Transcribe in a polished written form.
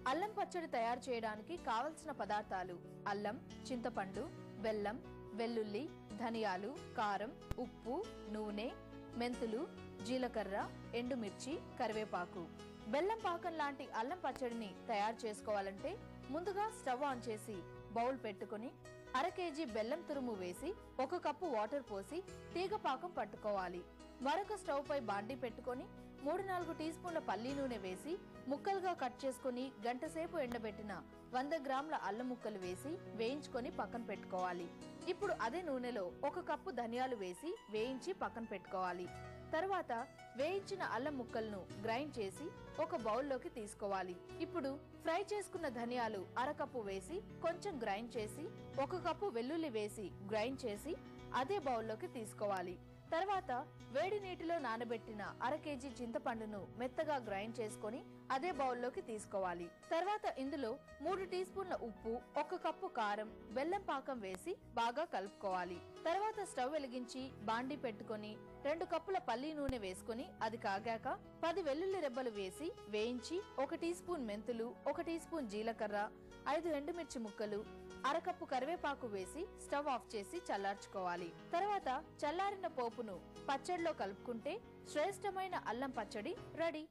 అల్లం పచ్చడి తయారు చేయడానికి కావలసిన పదార్థాలు: అల్లం, చింతపండు, బెల్లం, వెల్లుల్లి, ధనియాలు, కారం, ఉప్పు, నూనె, మెంతులు, జీలకర్ర, ఎండుమిర్చి, కరివేపాకు. బెల్లం పాకం లాంటి అల్లం పచ్చడిని తయారు చేసుకోవాలంటే ముందుగా స్టవ్ ఆన్ చేసి బౌల్ పెట్టుకుని అర కేజీ బెల్లం తురుము వేసి 1 కప్పు వాటర్ పోసి తీగ పాకం పట్టుకోవాలి. మరొక స్టవ్ పై బాండీ పెట్టుకుని 3-4 టీ స్పూన్ల పల్లి నూనె వేసి ముక్కలుగా కట్ చేసుకుని గంట సేపు ఎండబెట్టిన 100 గ్రాముల అల్లం ముక్కలు వేసి వేయించుకొని పక్కన పెట్టుకోవాలి. ఇప్పుడు అదే నూనెలో 1 కప్పు ధనియాలు వేసి వేయించి పక్కన పెట్టుకోవాలి. తరువాత వేయించిన అల్లం ముక్కలను గ్రైండ్ చేసి ఒక బౌల్లోకి తీసుకోవాలి. ఇప్పుడు ఫ్రై చేసుకున్న ధనియాలు అర కప్పు వేసి కొంచెం గ్రైండ్ చేసి 1 కప్పు వెల్లుల్లి వేసి గ్రైండ్ చేసి అదే బౌల్లోకి తీసుకోవాలి. తర్వాత వేడి నీటిలో నానబెట్టిన అర కేజీ చింతపండును మెత్తగా గ్రైండ్ చేసుకొని అదే బౌల్లోకి తీసుకోవాలి. తర్వాత ఇందులో 3 టీ స్పూన్ల ఉప్పు, 1 కప్పు కారం, బెల్లం పాకం వేసి బాగా కలుపుకోవాలి. తర్వాత స్టవ్ వెలిగించి బాండీ పెట్టుకొని 2 కప్పుల పల్లి నూనె వేసుకుని అది కాగాక 10 వెల్లుల్లి రెబ్బలు వేసి వేయించి 1 టీ స్పూన్ మెంతులు, 1 టీ స్పూన్ జీలకర్ర, 5 ఎండుమిర్చి ముక్కలు, అర కప్పు కరివేపాకు వేసి స్టవ్ ఆఫ్ చేసి చల్లార్చుకోవాలి. తర్వాత చల్లారిన పోపును పచ్చడిలో కలుపుకుంటే శ్రేష్టమైన అల్లం పచ్చడి రెడీ.